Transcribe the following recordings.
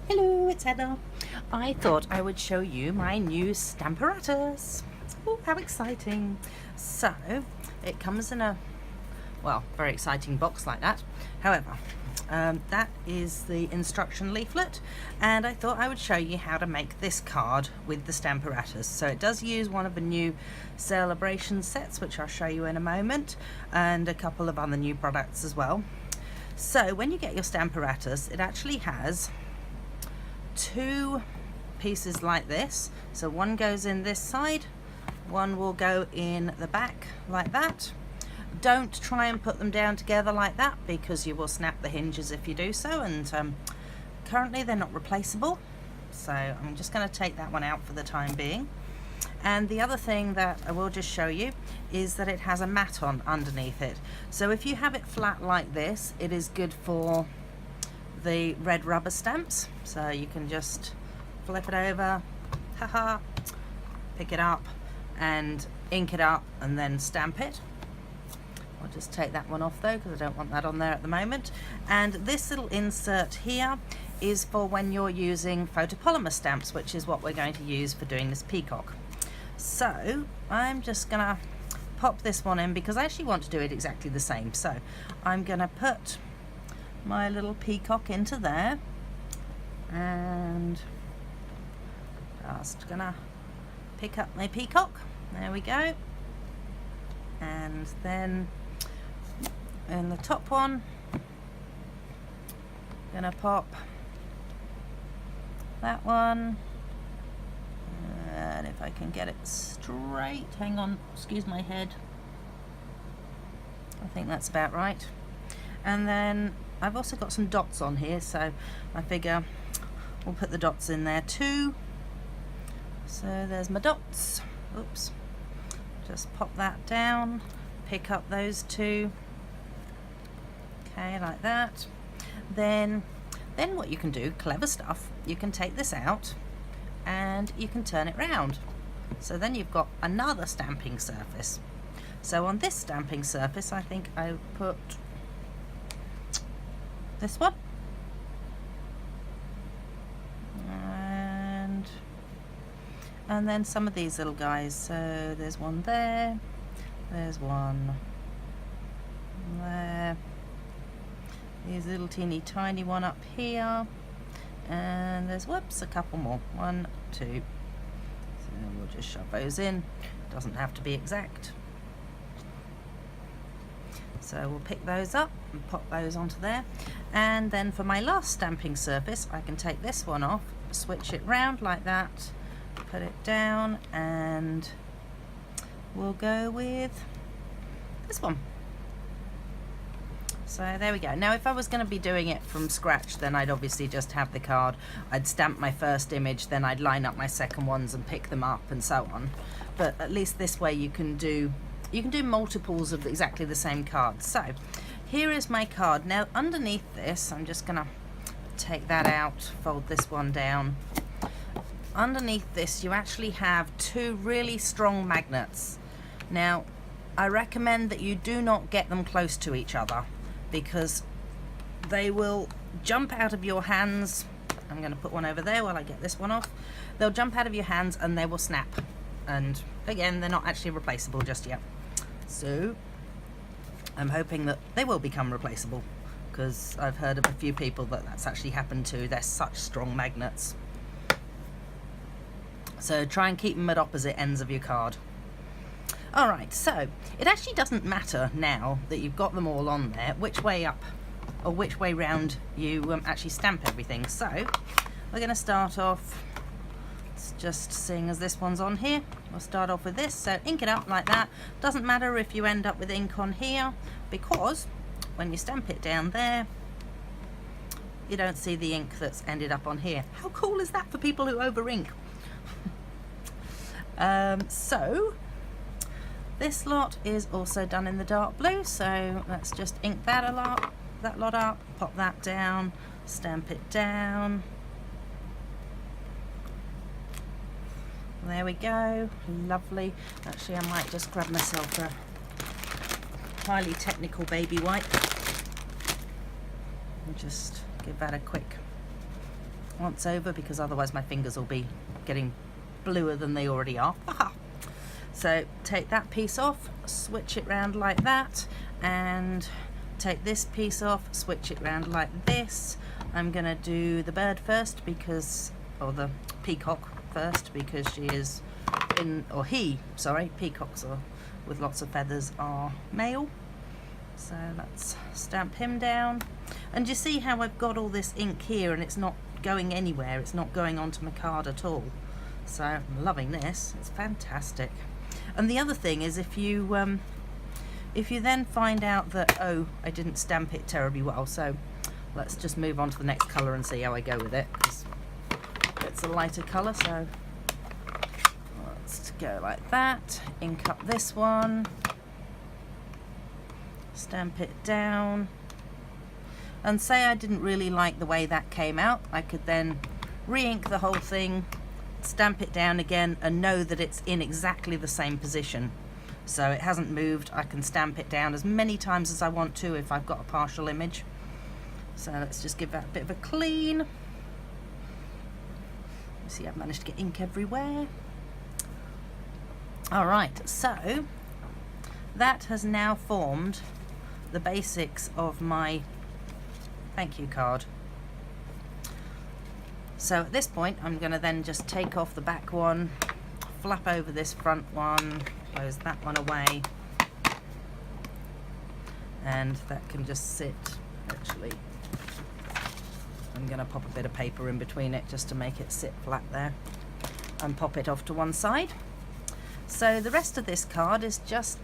Hello, it's Heather. I thought I would show you my new Stamparatus. Oh, how exciting. So, it comes in a, well, very exciting box like that. However, that is the instruction leaflet, and I thought I would show you how to make this card with the Stamparatus. So it does use one of the new celebration sets, which I'll show you in a moment, and a couple of other new products as well. So when you get your Stamparatus, it actually has two pieces like this. So one goes in this side, one will go in the back like that. Don't try and put them down together like that because you will snap the hinges if you do so, and currently they're not replaceable, so I'm just going to take that one out for the time being. And the other thing that I will just show you is that it has a mat on underneath it. So if you have it flat like this, it is good for the red rubber stamps. So you can just flip it over, haha, pick it up and ink it up and then stamp it. I'll just take that one off though because I don't want that on there at the moment. And this little insert here is for when you're using photopolymer stamps, which is what we're going to use for doing this peacock. So I'm just gonna pop this one in because I actually want to do it exactly the same. So I'm gonna put my little peacock into there and just gonna pick up my peacock. There we go. And then in the top one, gonna pop that one, and if I can get it straight, hang on, excuse my head, I think that's about right. And then I've also got some dots on here, so I figure we'll put the dots in there too. So there's my dots. Oops. Just pop that down, pick up those two, okay, like that. Then what you can do, clever stuff, you can take this out and you can turn it round. So then you've got another stamping surface. So on this stamping surface, I think I put this one. And then some of these little guys. So there's one there, there's one there, these little teeny tiny one up here, and there's, whoops, a couple more, 1, 2. So we'll just shove those in, doesn't have to be exact. So we'll pick those up and pop those onto there. And then for my last stamping surface, I can take this one off, switch it round like that, put it down, and we'll go with this one. So there we go. Now if I was going to be doing it from scratch, then I'd obviously just have the card, I'd stamp my first image, then I'd line up my second ones and pick them up and so on. But at least this way you can do multiples of exactly the same card. So here is my card. Now underneath this, I'm just going to take that out, fold this one down. Underneath this you actually have two really strong magnets. Now I recommend that you do not get them close to each other because they will jump out of your hands. I'm going to put one over there while I get this one off. They'll jump out of your hands and they will snap, and again they're not actually replaceable just yet. So I'm hoping that they will become replaceable because I've heard of a few people that that's actually happened to. They're such strong magnets. So try and keep them at opposite ends of your card. Alright, so it actually doesn't matter now that you've got them all on there which way up or which way round you actually stamp everything. So we're going to start off, just seeing as this one's on here, we'll start off with this. So ink it up like that. Doesn't matter if you end up with ink on here because when you stamp it down there, you don't see the ink that's ended up on here. How cool is that for people who over ink? So this lot is also done in the dark blue, so let's just ink that lot up, pop that down, stamp it down. There we go, lovely. Actually I might just grab myself a highly technical baby wipe and just give that a quick once over, because otherwise my fingers will be getting bluer than they already are. So take that piece off, switch it round like that, and take this piece off, switch it round like this. I'm gonna do the bird first because, or the peacock first, because she is peacocks are with lots of feathers are male. So let's stamp him down. And you see how I've got all this ink here and it's not going anywhere, it's not going onto my card at all. So I'm loving this, it's fantastic. And the other thing is, if you then find out that, oh, I didn't stamp it terribly well, so let's just move on to the next colour and see how I go with it. It's a lighter colour, so let's go like that. Ink up this one, stamp it down, and say I didn't really like the way that came out, I could then re-ink the whole thing, stamp it down again, and know that it's in exactly the same position. So it hasn't moved. I can stamp it down as many times as I want to if I've got a partial image. So let's just give that a bit of a clean. You see, I've managed to get ink everywhere. All right, so that has now formed the basics of my thank you card. So at this point, I'm going to then just take off the back one, flap over this front one, close that one away, and that can just sit. Actually, I'm going to pop a bit of paper in between it just to make it sit flat there, and pop it off to one side. So the rest of this card is just,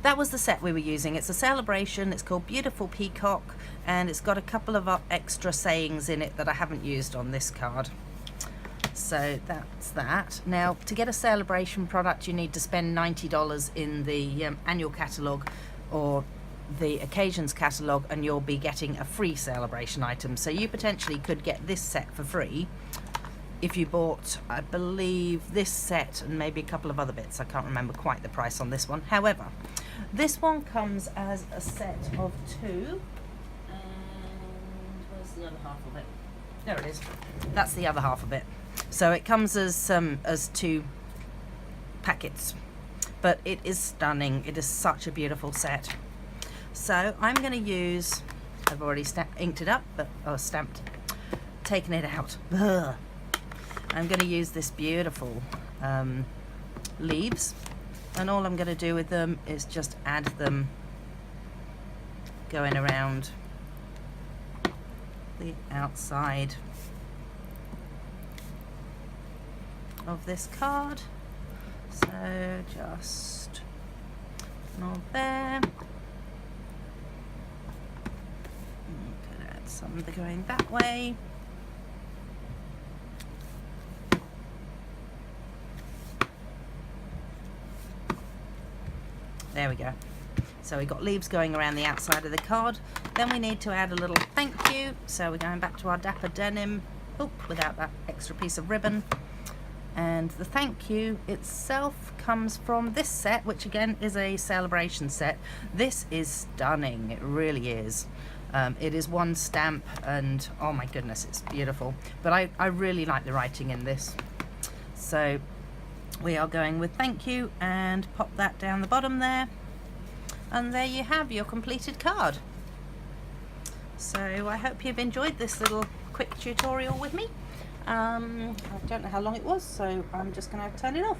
that was the set we were using. It's a celebration, it's called Beautiful Peacock, and it's got a couple of extra sayings in it that I haven't used on this card. So that's that. Now, to get a celebration product, you need to spend $90 in the annual catalogue or the occasions catalogue, and you'll be getting a free celebration item. So you potentially could get this set for free if you bought, I believe, this set and maybe a couple of other bits. I can't remember quite the price on this one. However, this one comes as a set of two. And where's the other half of it? There it is. That's the other half of it. So it comes as two packets, but it is stunning. It is such a beautiful set. So I'm going to use, I've already inked it up, but stamped, taken it out. Ugh. I'm going to use this beautiful leaves, and all I'm going to do with them is just add them going around the outside of this card. So just not there. Could add some going that way. There we go. So we've got leaves going around the outside of the card. Then we need to add a little thank you. So we're going back to our Dapper Denim, without that extra piece of ribbon. And the thank you itself comes from this set, which again is a celebration set. This is stunning, it really is. It is one stamp, and oh my goodness, it's beautiful. But I really like the writing in this. So we are going with thank you, and pop that down the bottom there. And there you have your completed card. So I hope you've enjoyed this little quick tutorial with me. I don't know how long it was, so I'm just going to turn it off.